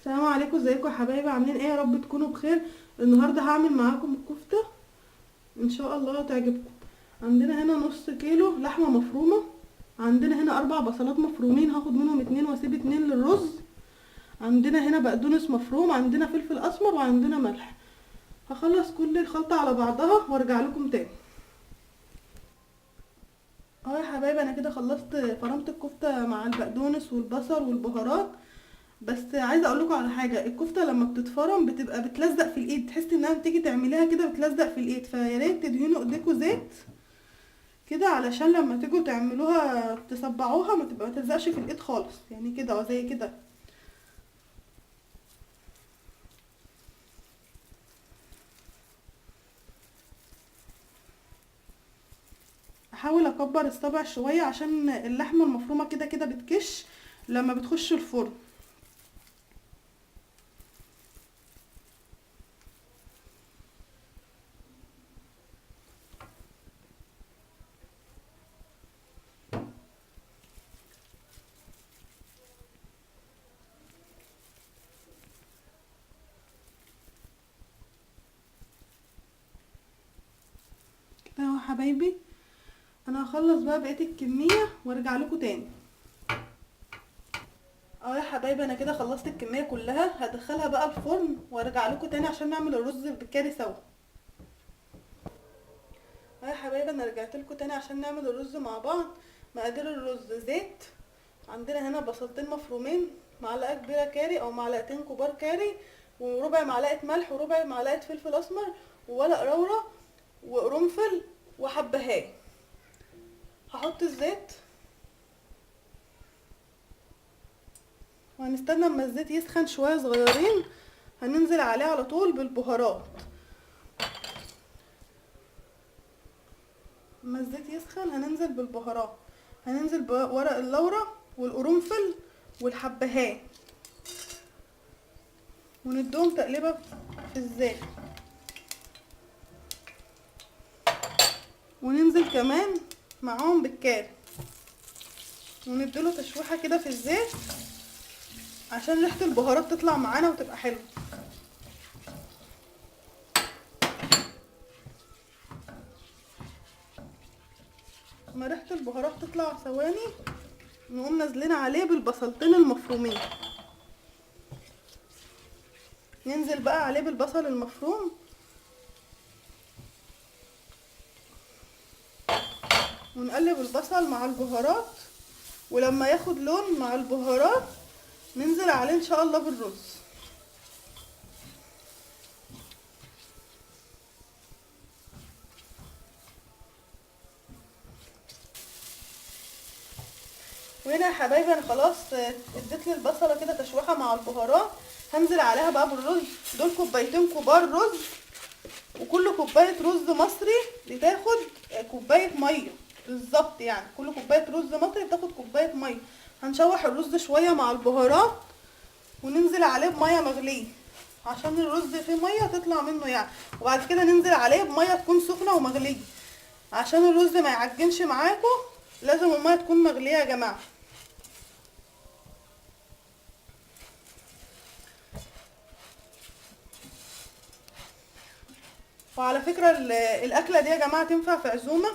السلام عليكم، ازيكم يا حبايبي؟ عاملين ايه؟ يا رب تكونوا بخير. النهارده هعمل معاكم الكفته ان شاء الله تعجبكم. عندنا هنا نص كيلو لحمه مفرومه. عندنا هنا 4 بصلات مفرومين، هاخد منهم 2 واسيب 2 للرز. عندنا هنا بقدونس مفروم، عندنا فلفل اسمر، وعندنا ملح. هخلص كل الخلطه على بعضها وارجع لكم تاني. اهو يا حبايبي انا كده خلصت فرمت الكفته مع البقدونس والبصل والبهارات. بس عايزه اقول لكم على حاجه، الكفته لما بتتفرم بتبقى بتلزق في الايد، تحسي انها بتيجي تعمليها كده بتلزق في الايد، فيا ريت تدهنوا ايديكوا زيت كده علشان لما تيجوا تعملوها تصبعوها ما تلزقش في الايد خالص، يعني كده أو زي كده. احاول اكبر الصبع شويه عشان اللحمه المفرومه كده كده بتكش لما بتخش الفرن. كده اهو يا حبايبي، انا هخلص بقى بقيه الكميه وارجع لكم تاني. اه يا حبايبي انا كده خلصت الكميه كلها، هدخلها بقى الفرن وارجع لكم تاني عشان نعمل الرز بالكاري سوا. اه يا حبايبي انا رجعت لكم تاني عشان نعمل الرز مع بعض. مقادير الرز: زيت، عندنا هنا بصلتين مفرومين، معلقه كبيره كاري او معلقتين كبار كاري، وربع معلقه ملح، وربع معلقه فلفل اسمر، وورق لورا، وقرنفل، وحبهان. هحط الزيت وهنستنى اما الزيت يسخن شويه صغيرين، هننزل عليه على طول بالبهارات. اما الزيت يسخن هننزل بالبهارات، هننزل بورق اللورا والقرنفل والحبهان، وندوهم تقليبه في الزيت، وننزل كمان معاهم بالكاري ونديله تشويحه كده في الزيت عشان ريحه البهارات تطلع معانا وتبقى حلوه. لما ريحه البهارات تطلع ثواني نقوم نازلين عليه بالبصلتين المفرومين، ننزل بقى عليه بالبصل المفروم ونقلب البصل مع البهارات، ولما ياخد لون مع البهارات ننزل عليه ان شاء الله بالرز. وهنا يا حبايبي انا خلاص اديت لي البصله كده تشويحه مع البهارات، هنزل عليها بقى بالرز. دول كوبايتين كبار رز، وكل كوبايه رز مصري بتاخد كوبايه ميه بالظبط، يعني كل كوبايه رز مصري بتاخد كوبايه ميه. هنشوح الرز شويه مع البهارات وننزل عليه بميه مغليه عشان الرز فيه ميه تطلع منه يعني، وبعد كده ننزل عليه بميه تكون سخنه ومغليه عشان الرز ما يعجنش معاكم. لازم الميه تكون مغليه يا جماعه. وعلى فكرة الأكلة دي يا جماعة تنفع في عزومة،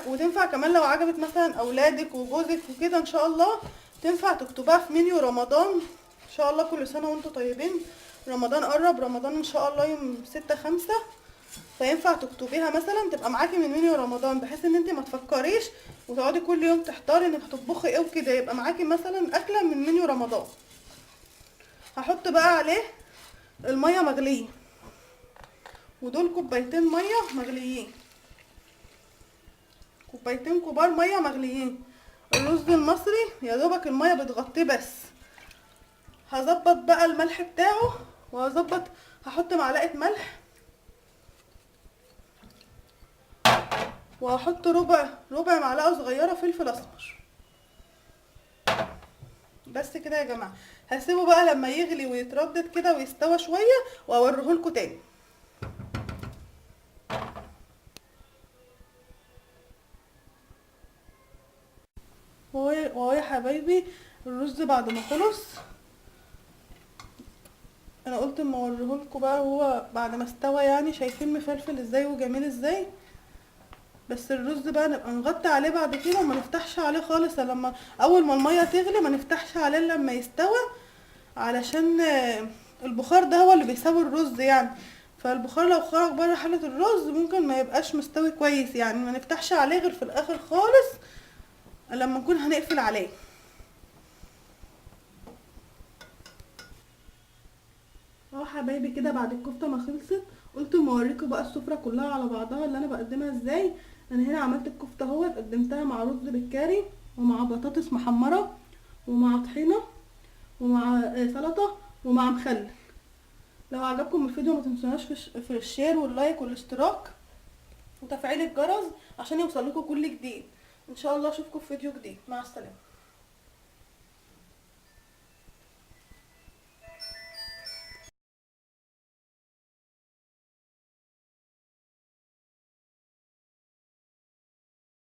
وتنفع كمان لو عجبت مثلا أولادك وجوزك وكده إن شاء الله. تنفع تكتبها في منيو رمضان إن شاء الله. كل سنة وانتم طيبين، رمضان قرب، رمضان إن شاء الله يوم 6/5، فينفع تكتبيها مثلا تبقى معاكي من منيو رمضان، بحيث ان انت ما تفكريش وتقعدي كل يوم تحتاري انك هتطبخي ايه وكده، يبقى معاكي مثلا أكلة من منيو رمضان. هحط بقى عليه المية مغلية، ودول كوبايتين مية مغليين، كوبايتين كبار ميه مغليين. الرز المصري يا دوبك الميه بتغطيه بس. هظبط بقى الملح بتاعه وهظبط، هحط معلقه ملح، وهحط ربع معلقه صغيره فلفل اسمر. بس كده يا جماعه، هسيبه بقى لما يغلي ويتردد كده ويستوى شويه واوريهولكوا تاني. وهو يا حبايبي الرز بعد ما خلص انا قلت اما اوريهولكوا بقى هو بعد ما استوى، يعني شايفين مفلفل ازاي وجميل ازاي. بس الرز بقى نبقى نغطي عليه بعد كده وما نفتحش عليه خالص، لما اول ما الميه تغلي ما نفتحش عليه لما يستوى، علشان البخار ده هو اللي بيسوي الرز يعني. فالبخار لو خرج بره حلة الرز ممكن ما يبقاش مستوي كويس، يعني ما نفتحش عليه غير في الاخر خالص لما نكون هنقفل عليه. اهو حبايبي كده بعد الكفته ما خلصت قلت اما اوريكم بقى السفره كلها على بعضها اللي انا بقدمها ازاي. انا هنا عملت الكفته اهوت، قدمتها مع رز بالكاري ومع بطاطس محمره ومع طحينه ومع سلطه ومع مخلل. لو عجبكم الفيديو ما تنسوناش في الشير واللايك والاشتراك وتفعيل الجرس عشان يوصلكوا كل جديد. ان شاء الله اشوفكم في فيديو جديد، مع السلامه.